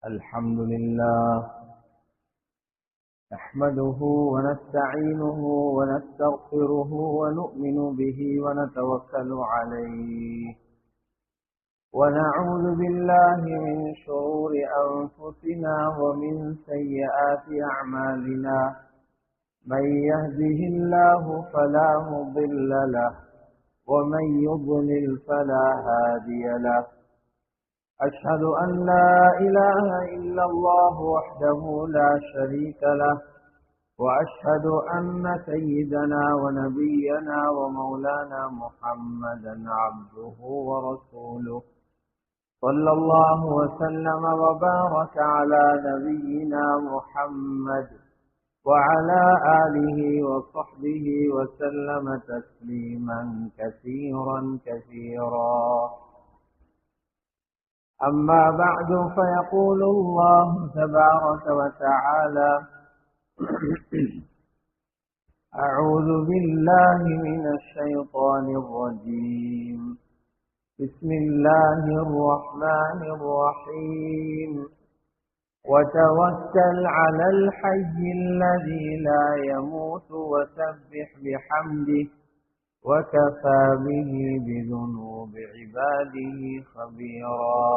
الحمد لله نحمده ونستعينه ونستغفره ونؤمن به ونتوكل عليه ونعوذ بالله من شرور أنفسنا ومن سيئات أعمالنا من يهده الله فلا مضل له ومن يضلل فلا هادي له أشهد أن لا إله إلا الله وحده لا شريك له وأشهد أن سيدنا ونبينا ومولانا محمدا عبده ورسوله صلى الله وسلم وبارك على نبينا محمد وعلى آله وصحبه وسلم تسليما كثيرا أما بعد فيقول الله تبارك وتعالى أعوذ بالله من الشيطان الرجيم بسم الله الرحمن الرحيم وتوكل على الحي الذي لا يموت وسبح بحمده وكفى به بذنوب عباده خبيرا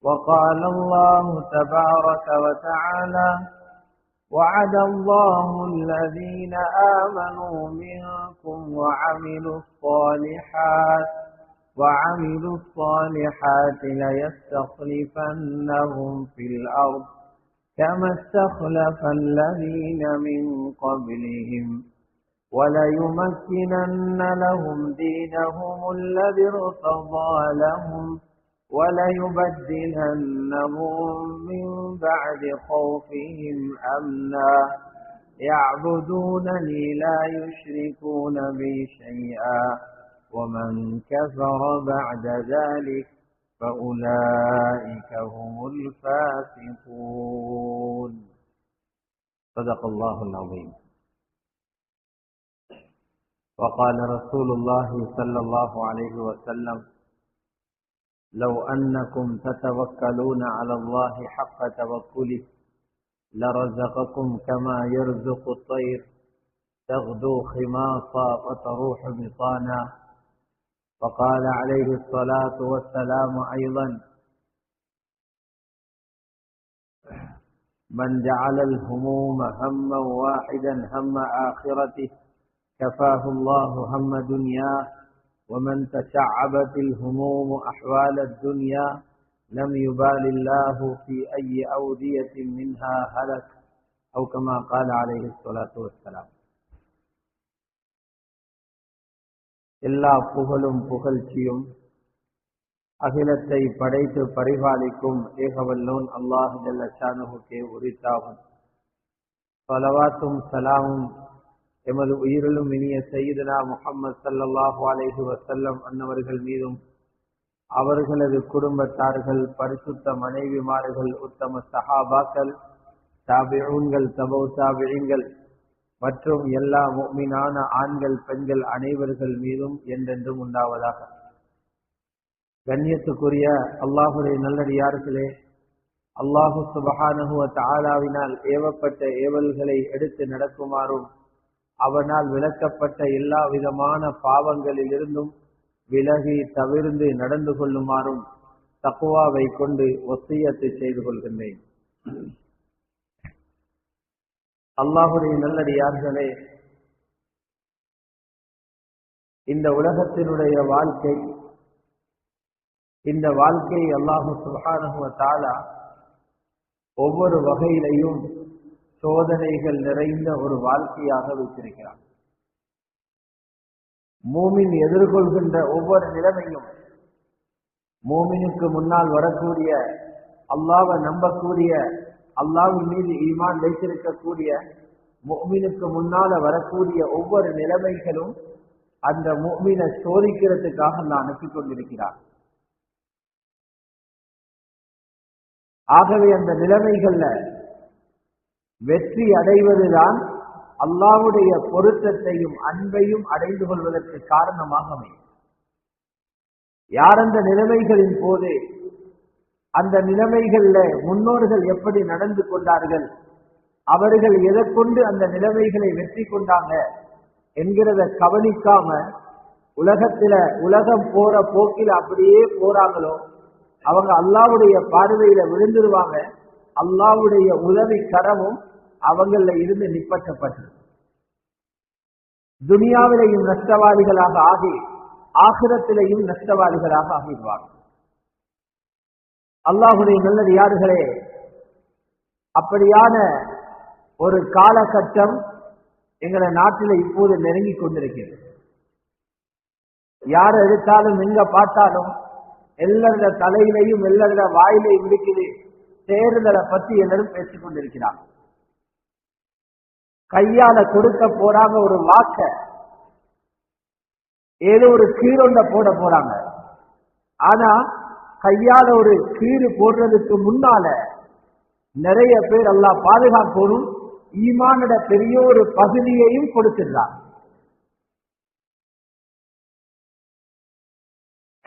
وقال الله تبارك وتعالى وعد الله الذين آمنوا منكم وعملوا الصالحات ليستخلفنهم في الأرض كما استخلف الذين من قبلهم وليمكنن لهم دينهم الذي ارتضى لهم وليبدلنهم من بعد خوفهم أمنا يعبدونني لا يشركون بي شيئا ومن كفر بعد ذلك فأولئك هم الفاسقون صدق الله العظيم وقال رسول الله صلى الله عليه وسلم لو أنكم تتوكلون على الله حق توكله لرزقكم كما يرزق الطير تغدو خماصا وتروح بطانا وقال عليه الصلاة والسلام أيضا من جعل الهموم هما واحدا هم آخرته كفاه الله هم دنياه ومن تشعبت الهموم أحوال الدنيا لم يبال الله في أي أودية منها هلك أو كما قال عليه الصلاة والسلام எல்லா புகழும் புகழ்ச்சியும் அகிலத்தை படைத்து பரிபாலிக்கும் ஏகவல்லோன் அல்லாஹ் ஜல்ல ஷானுஹுக்கே உரித்தாகும். ஸலவாத்தும் ஸலாமும் எமது உயிரிலும் இனிய சய்யிதுனா முஹம்மது ஸல்லல்லாஹு அலைஹி வஸல்லம் அன்னவர்கள் மீதும் அவர்களது குடும்பத்தார்கள் பரிசுத்த மனைவிமார்கள் உத்தம சஹாபாக்கள் தாபிஊன்கள் தபௌ தாபிஈன்கள் மற்றும் எல்லா முஃமினான ஆண்கள் பெண்கள் அனைவர்கள் மீதும் என்றென்றும் உண்டாவதாக. கண்ணியத்துக்குரிய அல்லாஹுடைய நல்லடியார்களே, அல்லாஹு சுப்ஹானஹு வ தஆலாவினால் ஏவப்பட்ட ஏவல்களை எடுத்து நடக்குமாறும் அவனால் விலக்கப்பட்ட எல்லா விதமான பாவங்களிலிருந்தும் விலகி தவிர்ந்து நடந்து கொள்ளுமாறும் தக்வாவை கொண்டு வசியத்து செய்து கொள்கின்றேன். அல்லாஹுடைய நல்லடியார்களே, இந்த உலகத்தினுடைய வாழ்க்கை, இந்த வாழ்க்கை அல்லாஹு சுப்ஹானஹு வ தஆலா ஒவ்வொரு வகையிலையும் சோதனைகள் நிறைந்த ஒரு வாழ்க்கையாக வைத்திருக்கிறார். மூமின் எதிர்கொள்கின்ற ஒவ்வொரு நிலைமையும் மூமினுக்கு முன்னால் வரக்கூடிய அல்லாஹ்வை நம்பக்கூடிய அல்லாஹ்வின் மீது ஈமான் வைத்திருக்கக்கூடிய முஃமினுக்கு முன்னால வரக்கூடிய ஒவ்வொரு நிலைமைகளும் அந்த முஃமினை சோதிக்கிறதுக்காக அல்லாஹ் அனுப்பி கொண்டிருக்கிறார். ஆகவே அந்த நிலைமைகள்ல வெற்றி அடைவதுதான் அல்லாஹ்வுடைய பொருத்தத்தையும் அன்பையும் அடைந்து கொள்வதற்கு காரணமாக அமையும். யார் அந்த நிலைமைகளின் போது அந்த நிலைமைகள்ல முன்னோர்கள் எப்படி நடந்து கொண்டார்கள், அவர்கள் எதை கொண்டு அந்த நிலைமைகளை வெற்றி கொண்டாங்க என்கிறத கவனிக்காம உலகம் போற போக்கில அப்படியே போறாங்களோ அவங்க அல்லாஹ்வுடைய பார்வையில விழுந்துருவாங்க. அல்லாஹ்வுடைய உதவி கரமும் அவங்கள இருந்து நிப்பற்றப்பட்டது. துனியாவிலையும் நஷ்டவாதிகளாக ஆகி ஆகிரத்திலையும் நஷ்டவாதிகளாக ஆகிடுவாங்க. அல்லாஹ்வுடைய நல்லடியார்களே, அப்படியான ஒரு காலகட்டம் எங்களை நாட்டில் இப்போது நெருங்கி கொண்டிருக்கிறது. யார் எடுத்தாலும் எங்க பார்த்தாலும் எல்லாரோட தலையிலையும் எல்லாரோட வாயிலையும் இருக்குது தேர்தலை பற்றி எல்லாரும் பேசிக் கொண்டிருக்கிறார். கையால கொடுக்க போறாங்க ஒரு வாக்க, ஏதோ ஒரு கீரொண்ட போட போறாங்க. ஆனா கையால ஒரு கீறு போடுறதுக்கு முன்னால நிறைய பேர் அல்லாஹ் பாதுகாக்கணும் ஈமானோட பெரிய ஒரு பகுதியையும் கொடுத்திருந்தார்.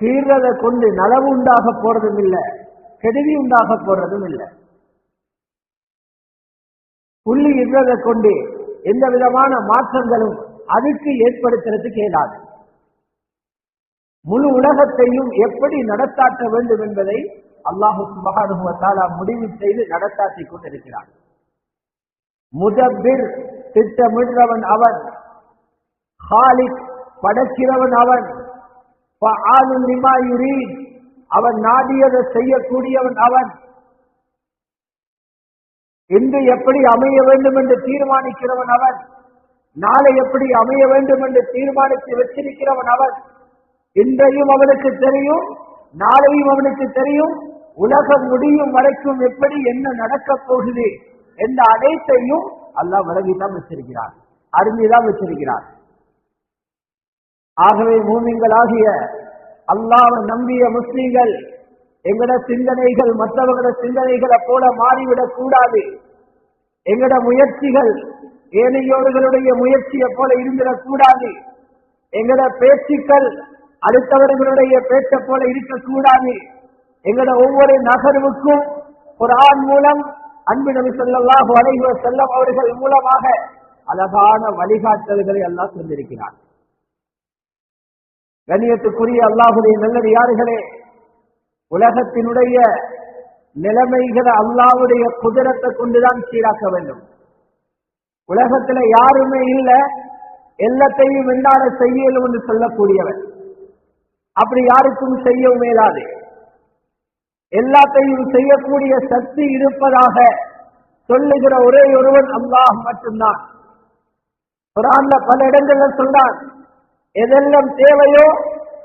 கீறதை கொண்டு நலவு உண்டாக போறதும் இல்லை, கெடுதி உண்டாக போறதும் இல்லை. புள்ளி இடுறதை கொண்டு எந்த விதமான மாற்றங்களும் அதுக்கு ஏற்படுத்துறதுக்கு இயலாது. முழு உலகத்தையும் எப்படி நடத்தாட்ட வேண்டும் என்பதை அல்லாஹ் சுப்ஹானஹு வ தஆலா முடிவு செய்து நடத்தாட்டிக் கொண்டிருக்கிறார். முதப்பிர் திட்டமிடுறவன் அவன், ஹாலிக் படைக்கிறவன் அவன், ஃபஆலுன் லிமா யுரீத் அவன் நாடியதை செய்யக்கூடியவன் அவன், இன்று எப்படி அமைய வேண்டும் என்று தீர்மானிக்கிறவன் அவன், நாளை எப்படி அமைய வேண்டும் என்று தீர்மானித்து வச்சிருக்கிறவன் அவன். இன்றையும் அவனுக்கு தெரியும், நாளையும் அவனுக்கு தெரியும், உலகம் முடியும் வரைக்கும் எப்படி என்ன நடக்கப் போகுது என்ற அனைத்தையும் அல்லாஹ் விலகிதான் வச்சிருக்கிறார், அறிஞ்சுதான் வச்சிருக்கிறார். ஆகவே மூமின்களாகிய அல்லாஹ்வை நம்பிய முஸ்லிம்கள் எங்கட சிந்தனைகள் மற்றவர்கள சிந்தனைகளை போல மாறிவிடக் கூடாது. எங்கட முயற்சிகள் ஏனையோர்களுடைய முயற்சியை போல இருந்திடக் கூடாது. எங்கட பேச்சுக்கள் அடுத்தவர்களுடைய பேச்சை போல இருக்கக்கூடாது. எங்கட ஒவ்வொரு நகர்வுக்கும் குர்ஆன் மூலம் அன்பு நபி ஸல்லல்லாஹு அலைஹி வஸல்லம் அவர்கள் மூலமாக அழகான வழிகாட்டல்களை அல்லாஹ் தந்திருக்கிறார். கண்ணியத்துக்குரிய அல்லாஹ்வுடைய நல்லடியார்களே, உலகத்தினுடைய நிலைமைகளை அல்லாஹ்வுடைய குதிரத்தை கொண்டுதான் சீராக்க வேண்டும். உலகத்துல யாருமே இல்ல, எல்லாத்தையும் என்னால செய்யலும் என்று சொல்லக்கூடியவன். அப்படி யாருக்கும் செய்யவும் மேலாது. எல்லாத்தையும் செய்யக்கூடிய சக்தி இருப்பதாக சொல்லுகிற ஒரே ஒருவன் அல்லாஹ் மட்டும்தான். குர்ஆன்ல பல இடங்கள்ல சொல்றான், எதெல்லாம் தேவையோ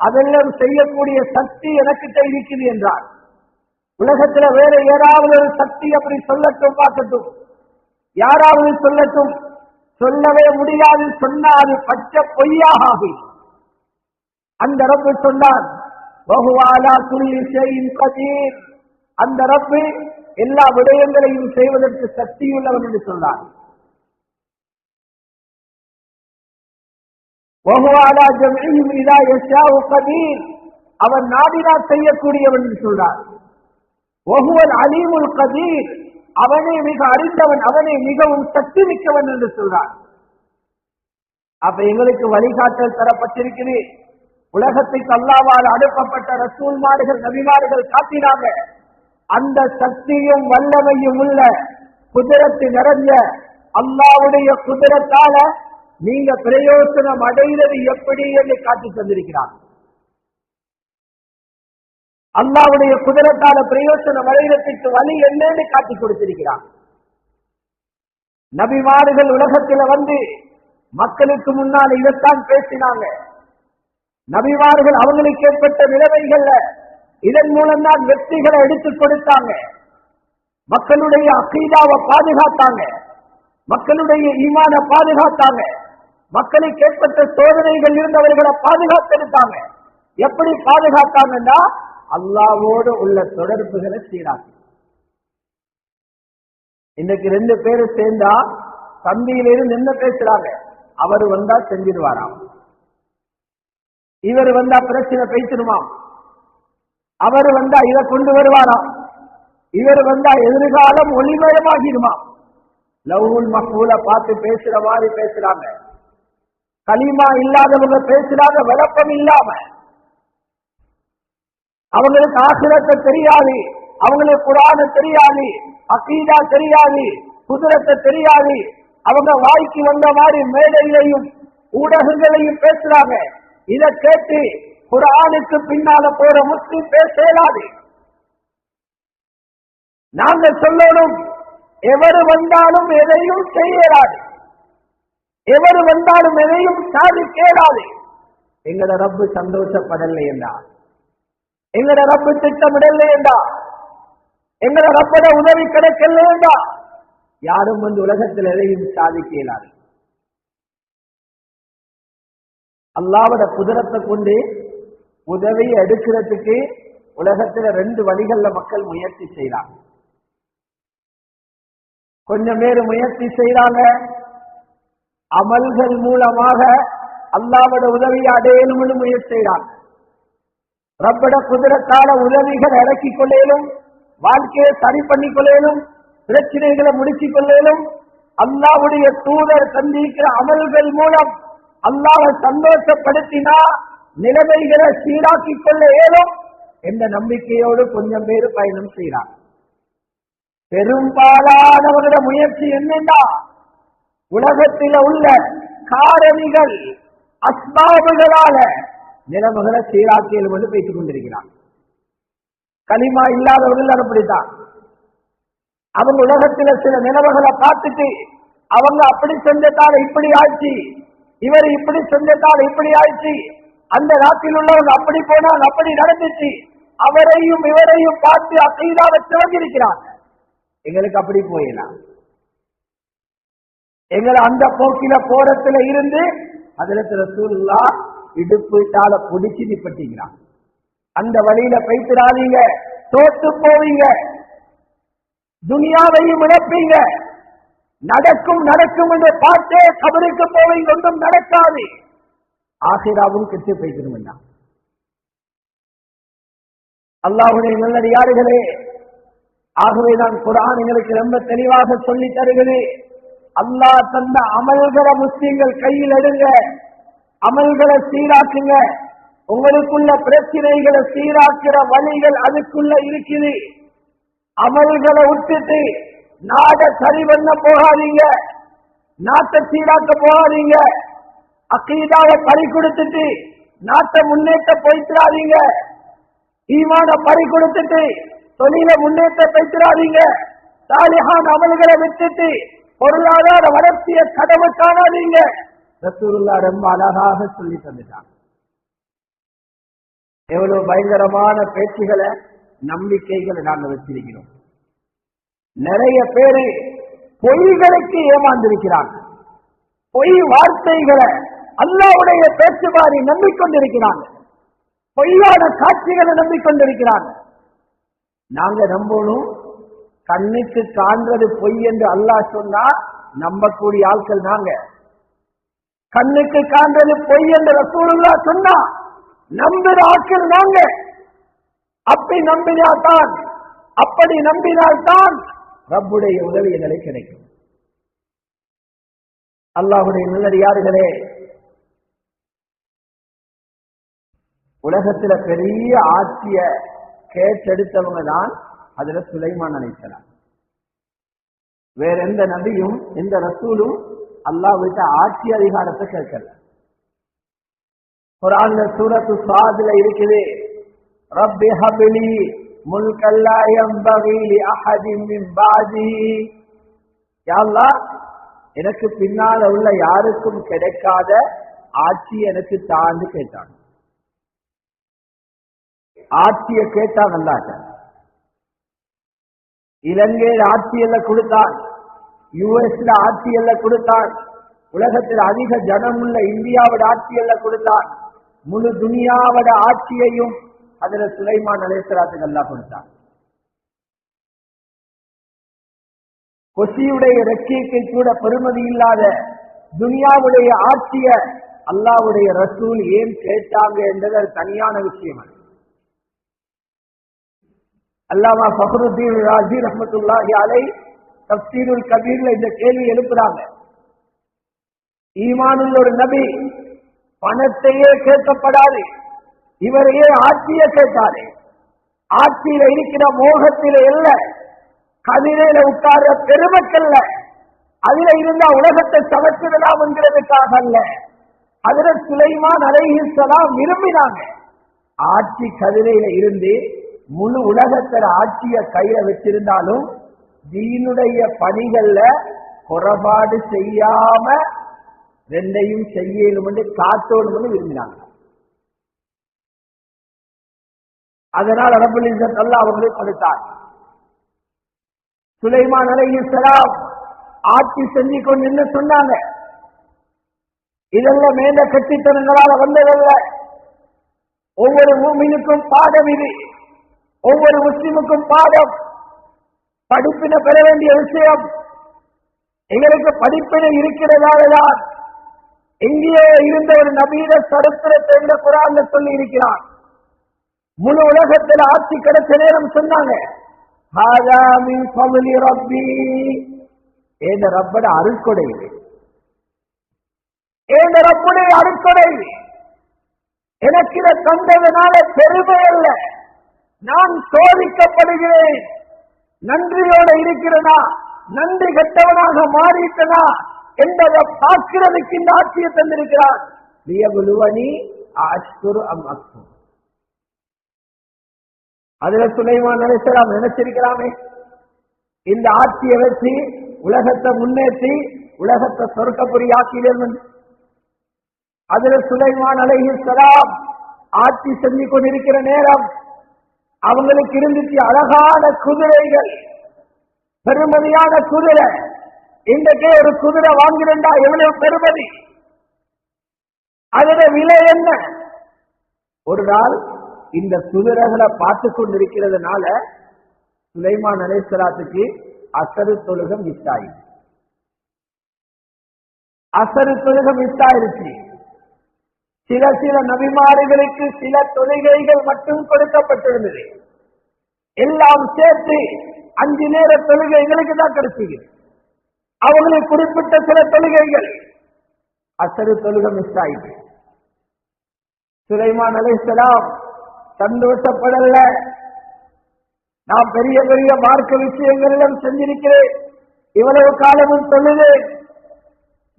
அதெல்லாம் செய்யக்கூடிய சக்தி எனக்கிட்ட இருக்குது என்றார். உலகத்துல வேற யாராவது ஒரு சக்தி அப்படி சொல்லட்டும், பார்க்கட்டும், யாராவது சொல்லட்டும், சொல்லவே முடியாது. சொன்னா அது பச்சை பொய்யாக ஆகும். அந்த ரப்பு சொன்னான், வஹுவ அலா குல்லி ஷைஇன் கதீர், அந்த ரப்பு எல்லா விடயங்களையும் செய்வதற்கு சக்தியுள்ளவன் என்று சொன்னான். வஹுவ அலா ஜம்இஹிம் இதா யஷாஉ கதீர், அவன் நாடினா செய்யக்கூடியவன் என்று சொல்றான். வஹுவல் அலீமுல் கதீர், அவனே மிக அறிந்தவன், அவனே மிகவும் சக்தி மிக்கவன் என்று சொல்றான். அப்ப எங்களுக்கு வழிகாட்டல் தரப்பட்டிருக்கிறது. உலகத்துக்கு அல்லாஹ்வால் அனுப்பப்பட்ட ரசூல்மார்கள் நபிமார்கள் காட்டினாங்க. அந்த சக்தியும் வல்லமையும் உள்ள குதிரத்து நிறைஞ்ச அல்லாஹ்வுடைய குதிரத்தால நீங்க பிரயோசனம் அடைகிறது எப்படி என்று காட்டி தந்திருக்கிறார். அல்லாஹ்வுடைய குதிரத்தால பிரயோசனம் அடைகிறதுக்கு வழி என்னன்னு காட்டி கொடுத்திருக்கிறார். நபிமார்கள் உலகத்துல வந்து மக்களுக்கு முன்னால் இதைத்தான் பேசினாங்க. நபிமார்கள் அவங்களுக்கு ஏற்பட்ட நிலைமைகள்ல இதன் மூலம் தான் வெற்றிகளை எடுத்துக் கொடுத்தாங்க. மக்களுடைய அகீதாவை பாதுகாத்தாங்க, மக்களுடைய ஈமான பாதுகாத்தாங்க, மக்களுக்கு ஏற்பட்ட சோதனைகள் இருந்தவர்களை பாதுகாத்தெடுத்தாங்க. எப்படி பாதுகாத்தாங்கன்னா அல்லாஹ்வோடு உள்ள தொடர்புகளை சீராக்கி. இன்னைக்கு 2 பேரு சேர்ந்தா தம்பியிலிருந்து என்ன பேசுறாங்க, அவர் வந்தா செஞ்சிருவாராம், இவர் வந்தா பிரச்சனை பேசிடுமாம், அவர் வந்தா இதை கொண்டு வருவாராம், இவர் வந்தா எதிர்காலம் ஒளிமயமாகிடுமா. லவ்வுல் மஹ்பூல பார்த்து பேசுற மாதிரி பேசுறாங்க. கலிமா இல்லாதவங்க பேசுறாங்க விளப்பம் இல்லாம. அவங்களுக்கு ஆகிரத்தை தெரியாது, அவங்களுக்கு குர்ஆன் தெரியாது, அகீதா தெரியாது, குதிரத்தை தெரியாது. அவங்க வாய்க்கு வந்த மாதிரி மேடையிலையும் ஊடகங்களையும் பேசுறாங்க. இதை கேட்டு குர்ஆனுக்கு பின்னால போற முஸ்லிம் பேச இயலாது. நாங்க சொல்லணும், எவர் வந்தாலும் எதையும் செய்யலாது, எவர் வந்தாலும் எதையும் சாதிக்கலாது. எங்கட ரப்பு சந்தோஷப்படலை என்றா, எங்கட ரப்பு திட்டமிடலை என்றா, எங்கட ரப்பட உதவி கிடைக்கல என்றா யாரும் வந்து உலகத்தில் எதையும் சாதிக்க இயலாது. அல்லாஹ்வோட குதிரத்தை கொண்டு உதவியை எடுக்கிறதுக்கு உலகத்தில் 2 வழிகள்ல மக்கள் முயற்சி செய்யறாங்க. கொஞ்சம் பேர் முயற்சி செய்யறாங்க, அமல்கள் மூலமாக அல்லாஹ்வோட உதவியை அடையணும்னு முயற்சி செய்யறாங்க. ரப்பட குதிரத்தால உதவிகள் இறக்கிக் கொள்ளேனும், வாழ்க்கையை சரி பண்ணிக் கொள்ளேனும், பிரச்சனைகளை முடிச்சுக் கொள்ளேனும். அல்லாஹ்வுடைய தூதர் சந்திக்கிற அமல்கள் மூலம் அல்லாஹ்வை சந்தோஷப்படுத்தினா நிலைமைகளை சீராக்கிக் கொள்ள இயலும் என்ற நம்பிக்கையோடு கொஞ்சம் பேர் பயணம் செய்யறாங்க. பெரும்பாலானவர்களோட முயற்சி என்னன்னா, உலகத்தில் உள்ள காரணிகள் அஸ்பாபுகளால நிலைமைகளை சீராக்கியலும் என்று பேசிக் கொண்டிருக்கிறார். கலிமா இல்லாதவர்கள் அப்படித்தான். அவங்க உலகத்தில் சில நிலைமைகளை பார்த்துட்டு அவங்க அப்படி செஞ்சதால இப்படி ஆட்சி, இவர் இப்படி செஞ்சதால இப்படி ஆட்சி, அந்த நாட்டில் உள்ளவங்க அப்படி போனால் அப்படி நடந்துச்சு, அவரையும் இவரையும் பார்த்து அகீதாவை திறந்திருக்கிறாங்க. எங்களுக்கு அப்படி போயிடலாம். எங்களை அந்த போக்கில போறத்துல இருந்து ஹஜ்ரத் ரசூலுல்லாஹ் இடுப்பு தாள பிடிச்சி நிப்பட்டிக்கிறான். அந்த வழியில பைத்திராதீங்க, தோத்து போவீங்க, துனியாவையும் இழப்பீங்க. நடக்கும் நடக்கும் என்று பார்த்தே கபருக்கு போவீங்க, ஒன்றும் நடக்காது. ஆகிராவும் கெட்டு போய்க்கணும். அல்லாஹ்வுடைய நல்லடியார்களே, ஆகவே நான் குர்ஆன் எங்களுக்கு ரொம்ப தெளிவாக சொல்லி தருகிறது. அல்லாஹ் தந்த அமல்களை முஸ்லிம்கள் கையில் எடுங்க, அமல்களை சீராக்குங்க. உங்களுக்குள்ள பிரச்சனைகளை சீராக்கிற வழிகள் அதுக்குள்ள இருக்குது. அமல்களை விட்டுட்டு நாட சரி பண்ண போகாதீங்க, நாட்டை சீராக்க போகாதீங்க. அகீதாவை பறி கொடுத்துட்டு நாட்டை முன்னேற்ற போய்த்திராதீங்க. ஈமான பறி கொடுத்துட்டு தொழில முன்னேற்ற போய்த்திராதீங்க. சாலிஹான அமல்களை விட்டுட்டு பொருளாதார வளர்ச்சியை கனவு காணாதீங்க. ரசூலுல்லாஹ் ரொம்ப அழகாக சொல்லி தந்துட்டாங்க. எவ்வளவு பயங்கரமான பேச்சுகளை, நம்பிக்கைகளை நாங்கள் வச்சிருக்கிறோம். நிறைய பேரு பொய்களுக்கு ஏமாந்திருக்கிறாங்க. பொய் வார்த்தைகளை அல்லாஹ்வுடைய பேச்சு மாறி நம்பிக்கொண்டிருக்கிறாங்க. பொய்யான காட்சிகளை நம்பிக்கொண்டிருக்கிறாங்க. நாங்க நம்பணும், கண்ணுக்கு காண்றது பொய் என்று அல்லாஹ் சொன்னா நம்பக்கூடிய ஆட்கள் நாங்க. கண்ணுக்கு காண்றது பொய் என்று ரசூலுல்லாஹ் சொன்னா நம்புற ஆட்கள் நாங்க. அப்படி நம்பினால்தான், அப்படி நம்பினால்தான் ரப்புடைய உதவி எங்களை கிடைக்கும். அல்லாஹ்வுடைய நல்லடியார்களே, உலகத்துல பெரிய ஆட்சிய கேட்டெடுத்தவங்க தான் அதுல சுலைமான் அலைஹிஸ்ஸலாம். வேற எந்த நபியும் எந்த ரசூலும் அல்லாஹ் விட்ட ஆட்சி அதிகாரத்தை கேட்கல. குர்ஆன்ல சூரத்து ஸாத்ல இருக்குது, ரப்பி ஹப்லி முல்கன் லா யன்பகி லி அஹதின் மின் பஅதி. யா அல்லாஹ், எனக்கு பின்னால உள்ள யாருக்கும் கிடைக்காத ஆட்சி எனக்கு தான்னு கேட்டாங்க. ஆட்சியை கேட்டாங்க அல்லாஹ். இலங்கையில் ஆட்சியெல்லாம் கொடுத்தான், யுஎஸ்ல ஆட்சியெல்லாம் கொடுத்தான், உலகத்தில் அதிக ஜனமுள்ள இந்தியாவோட ஆட்சியெல்லாம் கொடுத்தான். முழு துனியாவோட ஆட்சியையும் அதுல சுலைமான் அலைஹிஸ்ஸலாத்துக்கு அல்லாஹ் கொடுத்தான். கொசியுடைய ரெக்கைக்கு கூட பெருமதி இல்லாத துனியாவுடைய ஆட்சிய அல்லாஹ்வுடைய ரசூல் ஏன் கேட்டாங்க என்றது தனியான விஷயம். அல்லாமா ஃபக்ருத்தீன் ராஸி ரஹ்மத்துல்லாஹி அலைஹி தஃப்சீருல் கபீர்ல இந்த கேள்வி எழுப்புறாங்க. ஈமானுள்ள ஒரு நபி பணத்தையே கேட்கப்படாது, இவரையே ஆட்சியை கேட்டாரு. ஆட்சியில இருக்கிற மோகத்தில இல்ல, கதிரையில உட்கார பெருமக்கல்ல, அதுல இருந்தா உலகத்தை சமைச்சிடலாம் என்கிறதுக்காக அல்ல. ஹஜ்ரத் சுலைமான் அலைஹிஸ்ஸலாம் விரும்பினாங்க. ஆட்சி கதிரையில இருந்து முழு உலகத்துல ஆட்சிய கையில வச்சிருந்தாலும் தீனுடைய பணிகள்ல குறைபாடு செய்யாம ரெண்டையும் செய்யணும் என்று காட்டோடும் விரும்பினாங்க. அதனால் ரப்பல் இஸ்ஸத் அல்லாஹ் அவர்களுக்கு கொடுத்தார். சுலைமான் அலைஹிஸ்ஸலாம் ஆட்சி செஞ்சு கொண்டு என்ன சொன்னாங்க, இதெல்லாம் மேல கட்டித்தனங்களால வந்ததல்ல. ஒவ்வொரு மூமினுக்கும் பாடம் இது, ஒவ்வொரு முஸ்லிமுக்கும் பாடம். படிப்பினை பெற வேண்டிய விஷயம். எங்களுக்கு படிப்பினை இருக்கிறதாலதான் எங்கேயோ இருந்த ஒரு நபீர சரித்திரத்தை இந்த குர்ஆன்ல சொல்லி இருக்கிறார். முழு உலகத்தில் ஆட்சி கிடைச்ச நேரம் சொன்னாங்க, ஹாதா மின் ஃபضل ரப்பி, ஏந்த ரப்பட அருட்கொடை, ஏந்த ரப்புடைய அருட்கொடை. எனக்கு இதை தந்ததுனால பெருமை அல்ல, நான் சோதிக்கப்படுகிறேன். நன்றியோட இருக்கிறனா, நன்றி கெட்டவனாக மாறிட்டனா என்பதை பார்க்கிறதுக்கு இந்த ஆட்சியை தந்திருக்கிறான். லியபுலுவனி அஷ்குரு அம் அக்ஃபுர். அதுல சுலைமான் அலைஹிஸ்ஸலாம் நினைச்சிருக்கலாமே, இந்த ஆட்சியை வச்சு உலகத்தை முன்னேற்றி உலகத்தை சொர்க்கப்புரியாக்கினேன். அதுல சுலைமான் அலைஹிஸ்ஸலாம் ஆட்சி செஞ்சு கொண்டிருக்கிற நேரம் அவங்களுக்கு இருந்துச்சு அழகான குதிரைகள், பெருமதியான குதிரை. இன்றைக்கே ஒரு குதிரை வாங்கினா எவ்வளவு பெருமதி, அதோட விலை என்ன? ஒரு நாள் இந்த குதிரைகளை பார்த்து கொண்டிருக்கிறதுனால சுலைமான் அலைஹிஸ்ஸலாத்துக்கு அசரு தொழுகம் மிஸ் ஆயிடுச்சு. அசரு தொழுகம் மிஸ் ஆயிடுச்சு. சில சில நபிமார்களுக்கு சில தொழுகைகள் மட்டும் கொடுக்கப்பட்டிருந்தது. எல்லாம் சேர்த்து 5 நேர தொழுகைகளுக்கு தான் கிடைச்சது. அவங்களுக்கு குறிப்பிட்ட சில தொழுகைகள் அசரு தொழுகை மிஸ் ஆயிடுச்சு. சுலைமான் அலைஹிஸ்ஸலாம் சந்தோஷப்படல. நான் பெரிய பெரிய மார்க்க விஷயங்களிலும் செஞ்சிருக்கிறேன், இவ்வளவு காலமும் தொழுதேன்,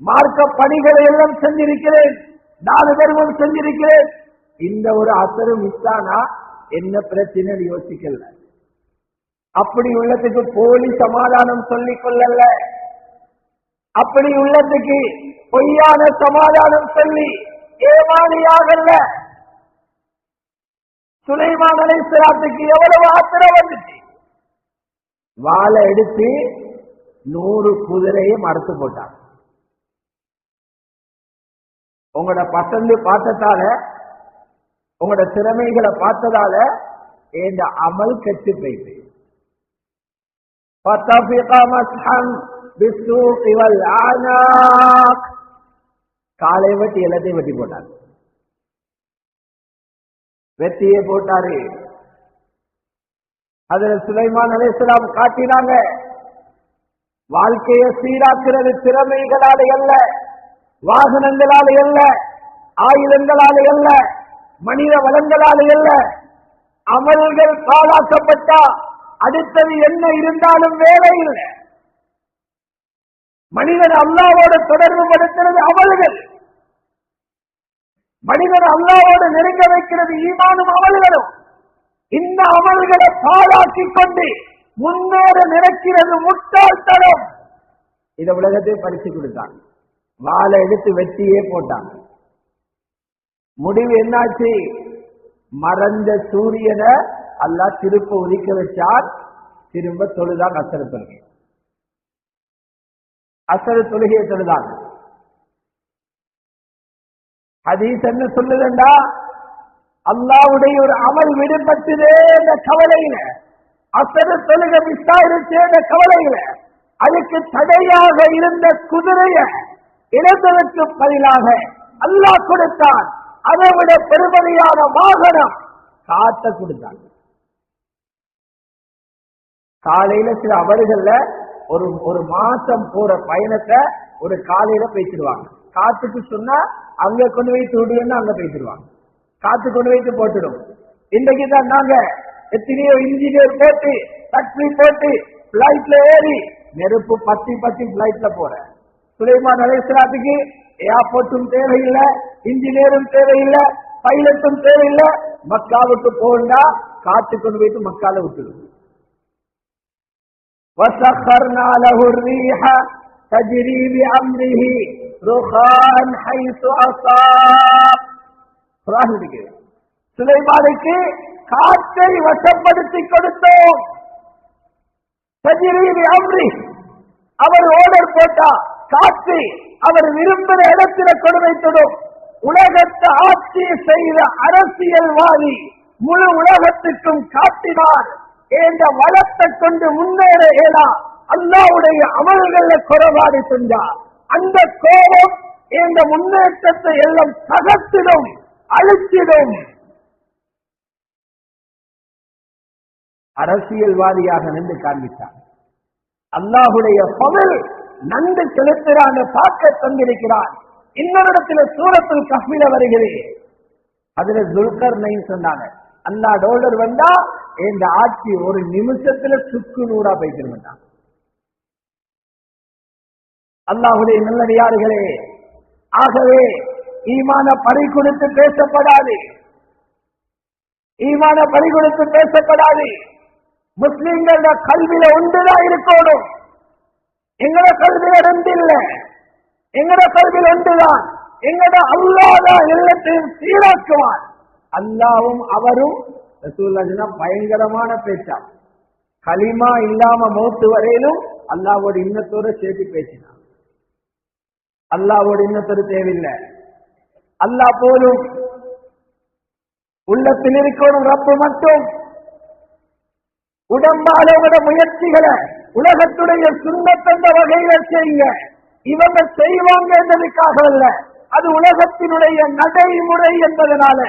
மார்க்க பணிகளை எல்லாம் செஞ்சிருக்கிறேன், 4 தர்மம் செஞ்சிருக்கிறேன், இந்த ஒரு அசரு மிஸ்ஸானா என்ன பிரச்சனை யோசிக்கல. அப்படி உள்ளதுக்கு போலி சமாதானம் சொல்லிக் கொள்ளல, அப்படி உள்ளதுக்கு பொய்யான சமாதானம் சொல்லி ஏமாளியாகல. சுலைமான் அலைஹிஸ்ஸலாத்துக்கு எவ்வளவு ஆத்திரம் வந்துச்சு, வாளை எடுத்து 100 குதிரையை மறுத்து போட்டாங்க. உங்களோட பசந்து பார்த்ததால, உங்களோட திறமைகளை பார்த்ததால இந்த அமல் கெட்டு போயிட்டு காலை வெட்டி எல்லாத்தையும் வெட்டி போட்டாங்க. வெட்டியே போட்டாரு. அதுல சுலைமான் அலைஹிஸ்ஸலாம் காட்டினாங்க, வாழ்க்கையை சீராக்குறது திறமைகளாலே அல்ல, வாகனங்களாலே அல்ல, ஆயுதங்களாலே அல்ல, மனித வளங்களாலே அல்ல. அமல்கள் பாழாக்கப்பட்டா அடுத்தது என்ன இருந்தாலும் வேலை இல்லை. மனிதன் அல்லாஹ்வோடு தொடர்பு படுத்துறது அமல்கள், மனிதன் அல்லாஹ்வோடு நெருங்க வைக்கிறது ஈமானும் அமல்களும். இந்த அமல்களை பாழாக்கிக் கொண்டு முன்னேற நினைக்கிறது முட்டாள்தனம். இதை உலகத்தை பரிசு கொடுத்தாங்க. வாளை எடுத்து வெட்டியே போட்டாங்க. முடிவு என்னாச்சு? மறைந்த சூரியனை அல்லாஹ் திருப்ப உதிக்க வச்சார். திரும்ப தொழுதாங்க அசரு தொழுகை. அசரு தொழுகையை தொழுதாங்க. ஹதீஸ் என்ன சொல்லுதுண்டா, அல்லாஹ்வுடைய ஒரு அமல் விடுபட்டுதே என்ற கவலையில, அசரு தொழுகை மிஸ் ஆயிருச்சே என்ற கவலையில, அதுக்கு தடையாக இருந்த குதிரைய இழந்ததற்கு பதிலாக அல்லாஹ் கொடுத்தான். அதை விட பெருமதியான வாகனம் காட்ட கொடுத்தான். காலையில சில அவர்கள்ல ஒரு மாசம் போற பயணத்தை ஒரு காலையில பேசிடுவாங்க. காத்துக்கு சொன்னா அங்க கொண்டு போய் விடுன்னு அங்க பேசிடுவாங்க. காத்து கொண்டு வைத்து போட்டுடும். இன்றைக்கு தான் நாங்க எத்தனையோ இன்ஜினியர் போட்டு ஃபேக்டரி போட்டு பிளைட்ல ஏறி நெருப்பு பத்தி பிளைட்ல போற சுலைமான் அலைஹிஸ்ஸலாத்துக்கு ஏர்போர்ட்டும் தேவையில்லை, இன்ஜினியரும் தேவையில்லை, பைலட்டும் தேவையில்லை. மக்காவுக்கு போனா காத்து கொண்டு போயிட்டு மக்கால விட்டுடும். وَسَخَّرْنَا لَهُ الرِّيحَ تَجْرِي بِأَمْرِهِ رُخَاءً حَيْثُ أَصَابَ. குர்ஆன் இருக்குது. சுலைமானுக்கு காற்றை வசப்படுத்தி கொடுத்தோம். தஜ்ரீ பிஅம்ரிஹி, அவர் ஆர்டர் போட்டா காற்று அவர் விரும்புகிற இடத்தில கொண்டு வைத்ததும். உலகத்தை ஆட்சி செய்த அரசியல்வாதி முழு உலகத்துக்கும் காட்டினார். என்ற வளத்தை கொண்டு முன்னேற இயலா அல்லாஹ்வுடைய அமல்கள குறைபாடு செஞ்சார். அந்த கோபம் என்ற முன்னேற்றத்தை எல்லாம் தகர்த்திடும், அழித்திடும். அரசியல்வாதியாக நின்று காண்பித்தார். அல்லாஹ்வுடைய பவல் நன்கு செலுத்துகிறான், பார்க்க தந்திருக்கிறான். இன்னொரு சூரத்துல் கஹ்ஃபில வருகிறது. அதுல துல்கர்னைன் சொன்னாங்க, அல்லாஹ் டாலர் வந்தா இந்த ஆட்சி ஒரு நிமிஷத்துல சுக்கு நூறா போய்த்திருந்தான். அல்லாஹ்வுடைய நல்லடியார்களே, ஆகவே ஈமான பறி கொடுத்து பேசப்படாது, ஈமான பறி கொடுத்து பேசப்படாது. முஸ்லிம்கள கல்வியில ஒன்றுதான் இருக்கணும். எங்கட கல்வியில ரெண்டு இல்ல, எங்கட கல்வியில் ஒன்றுதான். எங்கட அல்லாஹ் எல்லாத்தையும் சீராக்குவான். அல்லாவும் அவரும் ரசூலுல்லாஹ் பயங்கரமான பேச்சா, கலிமா இல்லாம மௌத்து வரையிலும் அல்லாஹ்வோட இன்னத்தோட சேர்த்து பேசினார். அல்லாஹ்வோட இன்னத்தோடு தேவையில்லை. அல்லாஹ் போலும் உள்ளத்தில் இருக்கணும். ரப்பு மட்டும் உடம்பாளோட முயற்சிகளை உலகத்துடைய சுண்ணத்தந்த வகையில செய்யுங்க. இவங்க செய்வாங்க என்பதற்காக அல்ல, அது உலகத்தினுடைய நடைமுறை என்பதனால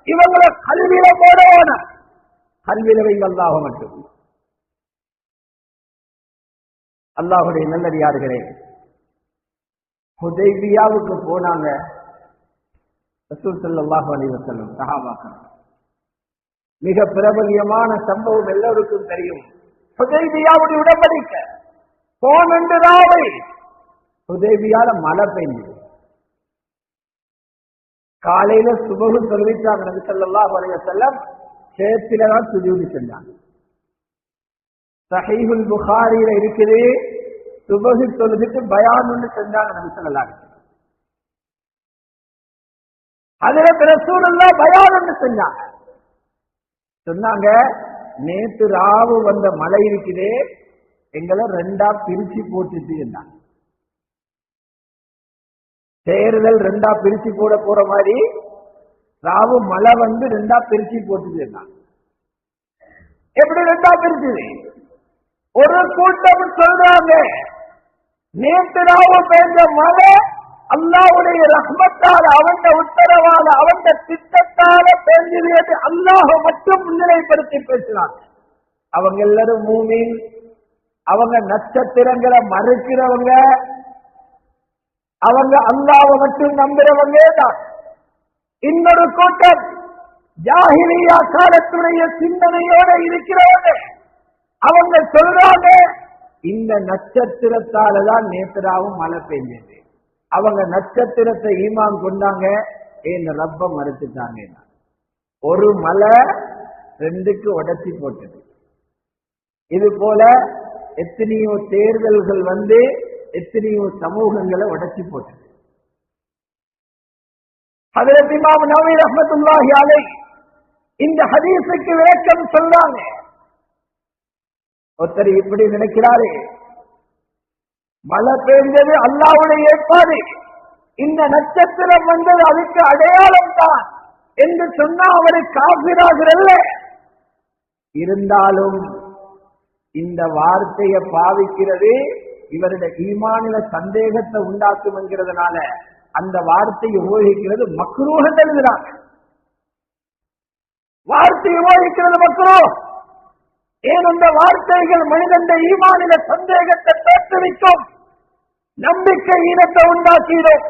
இவங்களை கல்வியில போடணும். கல்வியில வைங்க அல்லாஹ் மட்டும். அல்லாஹ்வுடைய நல்லடியார்களே, ஹுதைபியாவுக்கு போனாங்க ரசூல் ஸல்லல்லாஹு அலைஹி வஸல்லம் சஹாபாக்கள். மிக பிரபல்யமான சம்பவம் எல்லோருக்கும் தெரியும். ஹுதைபியாவுடைய உடன்படிக்கை போனண்டு ராவை ஹுதைபியால மழை பெய்ஞ்சது. காலையில சுபஹு தொழுவிச்சாங்க. நபி ஸல்லல்லாஹு அலைஹி வஸல்லம் சேத்தில தான் சுஜூது செஞ்சாங்க. ஸஹீஹுல் புகாரியில இருக்குது. சுபஹு தொழுவிட்டு பயான் ஒன்று செஞ்சாங்க நபி ஸல்லல்லாஹு அலைஹி வஸல்லம். ஹஜ்ரத் ரசூலுல்லாஹ் பயான் ஒன்று செஞ்சாங்க. சொன்னாங்க, நேற்று ராவு வந்த மழை இருக்குதே, எங்களை ரெண்டா பிரிச்சு போட்டுட்டு இருந்தாங்க. தேர்தல் ரெண்டா பிரிச்சு போட போற மாதிரி ராவு மழை வந்து ரெண்டா பிரிச்சு போட்டுட்டு இருந்தாங்க. எப்படி ரெண்டா பிரிச்சுது? ஒரு கூட்டம் சொல்றாங்க, நேற்று ராவு பெய்த மழை அல்லாஹ்வுடைய ரஹ்மத்தால், அவன் உத்தரவால, அவன் திட்டத்தால பெய்ஞ்சது. அல்லாஹ் மட்டும் முன்னிலைப்படுத்தி பேசினாங்க. அவங்க எல்லாரும் மூமின், அவங்க நட்சத்திரங்களை மறுக்கிறவங்க, அவங்க அல்லாஹ்வை மட்டும் நம்புறவங்க தான். இன்னொரு கூட்டம் ஜாஹிலியா காலத்துடைய சிந்தனையோட இருக்கிறவங்க, அவங்க சொல்றாங்க, இந்த நட்சத்திரத்தாலதான் நேத்ராவும் மழை பெய்ஞ்சது. அவங்க நட்சத்திரத்தை ஈமான் கொண்டாங்க, இந்த ரப்ப மறுத்துட்டாங்க. ஒரு மலை ரெண்டுக்கு உடைச்சி போட்டது. இது போல எத்தனையோ தேர்தல்கள் வந்து எத்தனையோ சமூகங்களை உடைச்சி போட்டது. ஹஜ்ரத் இமாம் நவவி ரஹ்மத்துல்லாஹி அலைஹி இந்த ஹதீஸுக்கு விளக்கம் சொல்றாங்க. ஒருத்தர் இப்படி நினைக்கிறாரே, மழை பெய்ஞ்சது அல்லாஹ்வுடைய ஏற்பாடு, இந்த நட்சத்திரம் வந்தது அதுக்கு அடையாளம் தான் என்று சொன்னா அவரை காபிராகிறல்ல. இருந்தாலும் இந்த வார்த்தையை பாவிக்கிறது இவருடைய ஈமானில சந்தேகத்தை உண்டாக்கும் என்கிறதுனால அந்த வார்த்தையை உபயோகிக்கிறது மக்ரூஹ் எழுதுறாங்க. வார்த்தையை உபயோகிக்கிறது மக்ரூஹ். ஏன் அந்த வார்த்தைகள் மனிதன் ஈமானில சந்தேகத்தை தோற்றுவிக்கும், நம்பிக்கை ஈனத்தை உண்டாக்கிடும்.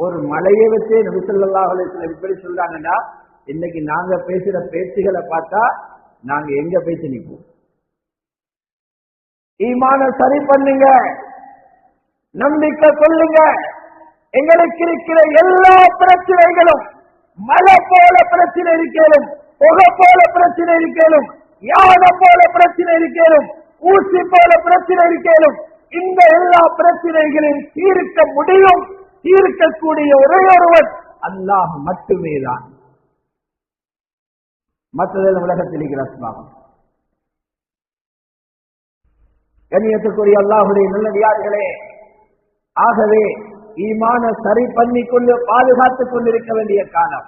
ஒரு மலையை வச்சே நபி ஸல்லல்லாஹு அலைஹி வஸல்லம் இப்படி சொல்றாங்கன்னா, இன்னைக்கு நாங்க பேசுற பேச்சுகளை பார்த்தா நாங்க எங்க பேச்சு நிற்போம்? ஈமான சரி பண்ணுங்க, நம்பிக்கை கொள்ளுங்க. எங்களுக்கு இருக்கிற எல்லா பிரச்சனைகளும் மலை போல பிரச்சனை இருக்கலும், புகை போல பிரச்சனை இருக்கலும், யானை போல பிரச்சனை இருக்கலும், ஊசி போல பிரச்சனை இருக்கலும். இந்த எல்லா பிரச்சனைகளையும் தீர்க்க முடியும், தீர்க்கக்கூடிய ஒரே ஒருவன் அல்லாஹ் மட்டுமே தான். மற்றதில் உலகத்தில் இருக்கிற அஸ்மாகம். கண்ணியத்துக்குரிய அல்லாஹுடைய நல்லடியார்களே, ஆகவே ஈமான சரி பண்ணிக்கொண்டு பாதுகாத்துக் கொண்டிருக்க வேண்டிய காலம்,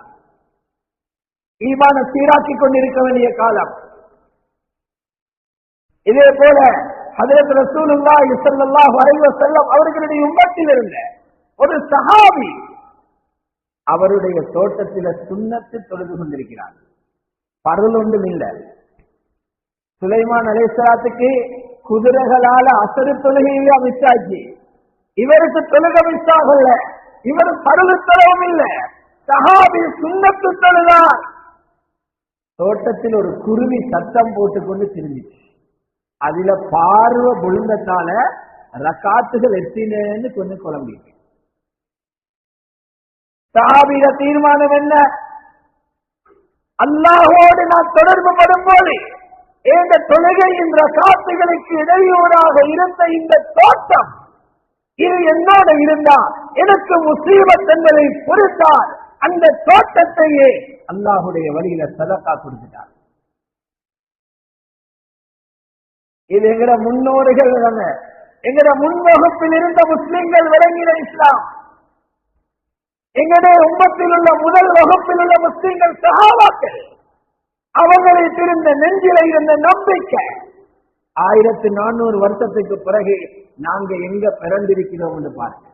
ஈமான சீராக்கிக் கொண்டிருக்க வேண்டிய காலம். இதே போல ஹஜ்ரத் ரசூலுல்லாஹி ஸல்லல்லாஹு அலைஹி வஸல்லம் அவர்களுடைய உம்மத்தில் இருந்த ஒரு சஹாபி அவருடைய தோட்டத்தில சுன்னத்து தொழுது கொண்டிருக்கிறார். பருள் ஒன்றும் இல்லை. சுலைமான் அலைஹிஸ்ஸலாத்துக்கு குதிரைகளால அசரு தொழுகையிலே மிஸ்ஸாச்சு. இவருக்கு தொழுகை மிஸ்ஸாகல, இவர் பருள் தொழவும் இல்லை. சஹாபி சுன்னத்து தொழுதார். தோட்டத்தில் ஒரு குருவி சத்தம் போட்டுக்கொண்டு திரும்பிச்சு. அதுல பார்வை விழுந்ததால ரக்காத்துகள் எத்தினேன்னு கொஞ்சம் குழம்பிட்டு. சஹாபிய தீர்மானம் என்ன? அல்லாஹோடு நான் தொடர்பு படும்போது இந்த தொழுகையின் ரக்காத்துகளுக்கு இடையூறாக இருந்த இந்த தோட்டம் இது என்னோட இருந்தா எனக்கு முசீபத் என்பதை பொறுத்தால் அந்த தோட்டத்தையே அல்லாஹுடைய வழியில சதக்கா கொடுத்துட்டார். இது எங்கட முன்னோர்கள், எங்கட முன்வகுப்பில் இருந்த முஸ்லிம்கள் விளங்கின இஸ்லாம். எங்களுடைய உம்மத்தில் உள்ள முதல் வகுப்பில் உள்ள முஸ்லிம்கள் சஹாபாக்கள், அவங்களுக்கு இருந்த நெஞ்சில இருந்த நம்பிக்கை 1400 வருஷத்துக்கு பிறகு நாங்க எங்க பிறந்திருக்கிறோம் என்று பாருங்க.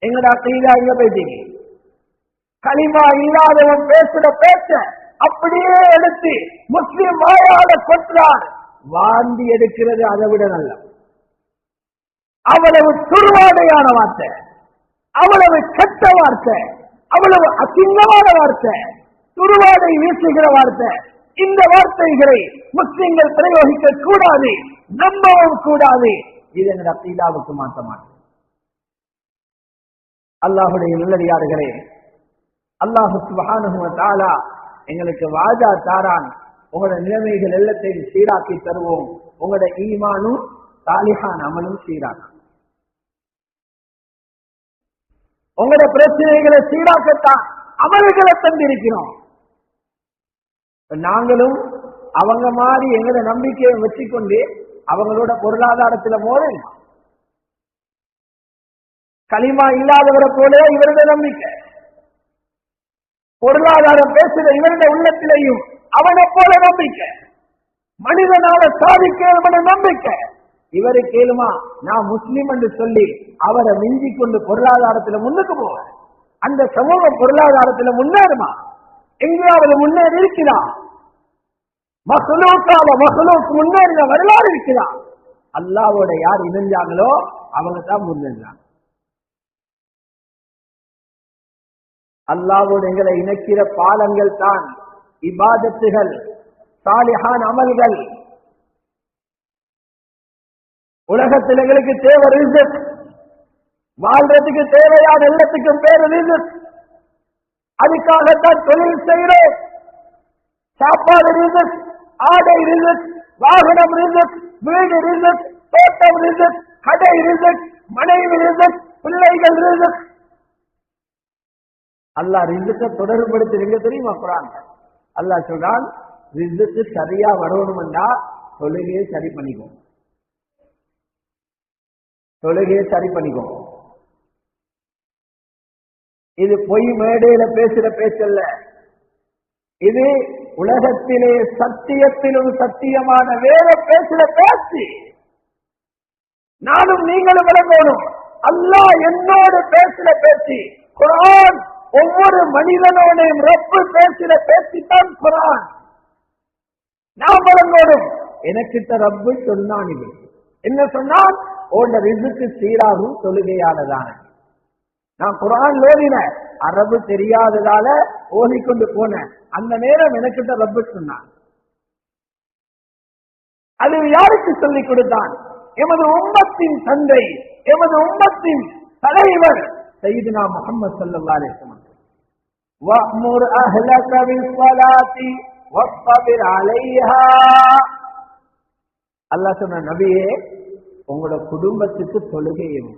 எங்கட அக்கீதா எங்க போயிட்டீங்க? களிமா இல்லாதவன் பேசுற பேச்ச அப்படியே எடுத்து முஸ்லிம் வாயால கொற்றார். வாந்தி எடுக்கிறது அதை விட நல்ல. அவ்வளவு துர்வாடையான வார்த்தை, அவ்வளவு கெட்ட வார்த்தை, அவ்வளவு அசிங்கமான வார்த்தை, துருவாடை வீசுகிற வார்த்தை. இந்த வார்த்தைகளை முஸ்லிம்கள் பிரயோகிக்க கூடாது, நம்பவும் கூடாது. இது எங்கள் அக்கீதாவுக்கு மாற்ற மாட்டோம். அல்லாஹுடைய நல்லடியார்களே, அல்லாஹு சுப்ஹானஹு வ தஆலா எங்களுக்கு வாஜா தாரான். உங்களோட நிலைமைகள் எல்லாத்தையும் சீராக்கி தருவோம். உங்களோட ஈமானும் சாலிஹான அமலும் சீராக்கும். உங்களோட பிரச்சனைகளை சீராக்கத்தான் அமல்களை தந்திருக்கிறோம். நாங்களும் அவங்க மாதிரி எங்களோட நம்பிக்கையை வச்சுக்கொண்டு அவங்களோட பொருளாதாரத்துல மோத களிமா இல்லாதவரை போல இவருடைய நம்பிக்கை, பொருளாதாரம் பேசுற இவருடைய உள்ளத்திலையும் அவனை போல நம்பிக்கை, மனிதனால சாதிக்க நம்பிக்கை. இவரை கேளுமா நான் முஸ்லிம் என்று சொல்லி அவரை மிஞ்சி கொண்டு பொருளாதாரத்துல முன்னுக்கு போவ, அந்த சமூகம் பொருளாதாரத்துல முன்னேறுமா? எங்கேயாவது முன்னேறி இருக்கிறான்? மஹ்லூக்கால மஹ்லூக் முன்னேறின வரலாறு இருக்கிறான். அல்லாஹ்வோட யார் இணைஞ்சாங்களோ அவங்க தான் முன்னேறாங்க. அல்லாஹ்வோடு எங்களை இணைக்கிற பாலங்கள் தான் இபாதத்துகள், சாலிஹான அமல்கள். உலகத்தில் எங்களுக்கு தேவை ரிஸ்க், வாழ்றதுக்கு தேவையான எல்லாத்துக்கும் பேரு ரிஸ்க். அதுக்காகத்தான் தொழில் செய்கிறோம். சாப்பாடு ரிஸ்க், ஆடை ரிஸ்க், வாகனம் ரிஸ்க், வீடு ரிஸ்க், தோட்டம் ரிஸ்க், கடை ரிஸ்க், மனைவி ரிஸ்க், பிள்ளைகள் ரிஸ்க். அல்லாஹ் ரிஸ்கை தொடர்புபடுத்தி தெரியுமா? குர்ஆன் அல்லாஹ் சொல்றான், ரிஸ்க்கு சரியா வரணும்னா தொழுகையை சரி பண்ணிக்கோ, தொழுகையை சரி பண்ணிக்கோ. இது பொய் மேடையில பேசுற பேச்சல்ல, இது உலகத்திலே சத்தியத்திலும் சத்தியமான வேற பேசுற பேச்சு. நானும் நீங்களும் விளங்கணும். அல்லாஹ் என்னோடு பேசுற பேச்சு குர்ஆன். ஒவ்வொரு மனிதனோடையும் ரப்பு பேசுற பேச்சுத்தான் குர்ஆன். நான் பலங்கோடும் எனக்கிட்ட ரப்பு சொன்னான். இது என்ன சொன்னான்? உன் ரிசுக்கு சீராகும் தொழுகையானதான. நான் குர்ஆன் ஓதின அரபு தெரியாததால ஓதிக்கொண்டு போனேன். அந்த நேரம் எனக்கிட்ட ரப்பு சொன்னான். அது யாருக்கு சொல்லிக் கொடுத்தான்? எமது உம்மத்தின் தந்தை, எமது உம்மத்தின் தலைவர் சய்யிதுனா முஹம்மது ஸல்லல்லாஹு அலைஹி வஸல்லம். வஅமுர் அஹ்லக பிஸ்ஸலாத்தி வஸ்தபிர் அலைஹா. அல்லாஹ் சொன்ன, நபியே உங்களோட குடும்பத்துக்கு தொழுகையும்.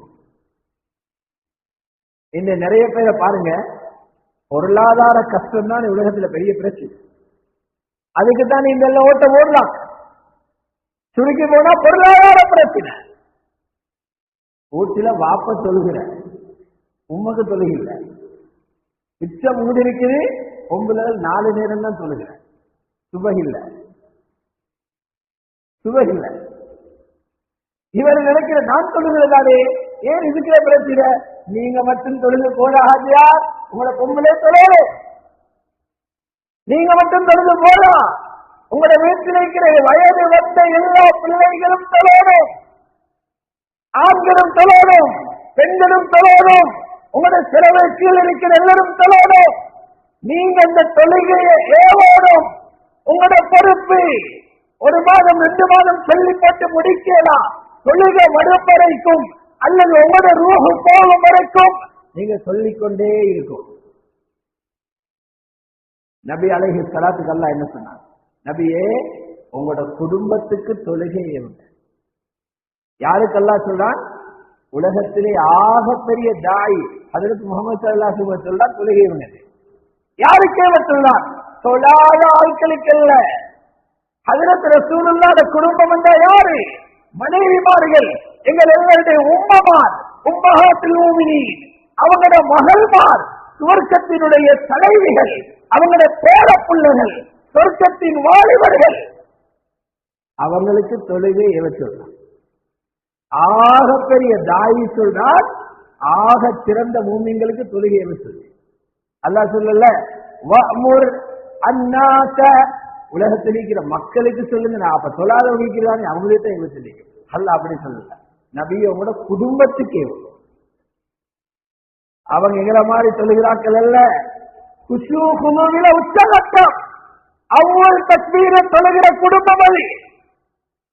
இந்த நிறைய பேரை பாருங்க, பொருளாதார கஷ்டம் தான் உலகத்துல பெரிய பிரச்சனை. அதுக்கு தான் இந்த எல்லாம் ஓட்ட ஓடலாம். சுருக்கி போனா பொருளாதார பிரச்சனை. வீட்டுல வாப்ப தொழுகிற, உம்மக்கு தொழுகிற, மிச்சம் மூடு இருக்குது. பொம்பளை 4 நேரம் தான் தொழுகிற, சுபகில்ல சுபகில்ல. இவர் நினைக்கிற நான் தொழுகிறதாலே ஏன் இதுக்கே பிரச்சனை? நீங்க மட்டும் தொழுது போடாதியா? உங்களோட பொம்பளை தொழு, நீங்க மட்டும் தொழுது போடா. உங்களோட வீட்டில் இருக்கிற வயது வந்த எல்லா பிள்ளைகளும் தொழணும், ஆண்களும் தொழணும், பெண்களும் தொழணும், உங்களோட சிறவை கீழ் இருக்கிற எல்லாரும் தொழணும். நீங்க இந்த தொழுகையை ஏவோடும். உங்களோட பொறுப்பு 1 மாதம் 2 மாதம் சொல்லி போட்டு முடிக்கலாம். தொழுகை வடுப்பறைக்கும் அல்லது உங்களோட ரூஹு போகும் வரைக்கும் நீங்க சொல்லிக்கொண்டே இருக்கும். நபி அலைஹி ஸலாத்து அல்லாஹ் என்ன சொன்னார்? நபியே உங்களோட குடும்பத்துக்கு தொழுகை உண்டு. யாருக்கு அல்லாஹ் சொல்றான்? உலகத்திலே ஆகப்பெரிய தாய் ஹஜ்ரத் முஹம்மது ஸல்லல்லாஹு அலைஹி வஸல்லம் சொல்றான் தொழுகை உண்டு. யாருக்கே சொல்றான்? தொழாத ஆட்களுக்கு அல்ல. ஹஜ்ரத் ரசூலுல்லாஹ்வுடைய குடும்பம் என்றா யாரு? மனைவிமார்கள், எங்கள் எல்லாருடைய உம்மமார், உம்மஹாத்துல் முஃமினீன், அவங்களோட மகள்மார், சுவர்க்கத்தினுடைய தலைவிகள், அவங்களோட பேரப்புள்ளகள், சொர்க்கத்தின் வாலிபர்கள். அவங்களுக்கு தொழுகை எவ சொல்றான்? ஆகப்பெரிய தாயி சொல்றார், ஆக சிறந்த மூமின்களுக்கு தொழுகை எவ சொல்லு. அல்லாஹ் சொல்லல வஅமுர் அன்னாஸ, உலகத்தில் இருக்கிற மக்களுக்கு சொல்லுங்க. நான் அப்ப சொல்லாத வைக்கிறானே அவங்களே தான் எங்க சொல்லிக்க. அல்லாஹ் அப்படி சொல்லல. நபியை உங்களோட குடும்பத்துக்கு அவங்க எங்களை மாதிரி சொல்லுகிறார்கள் அல்ல. குஷு குழுவில உச்சகட்டம் அவ்வளவு தக்பீரை தொழுகிற குடும்பம் அது.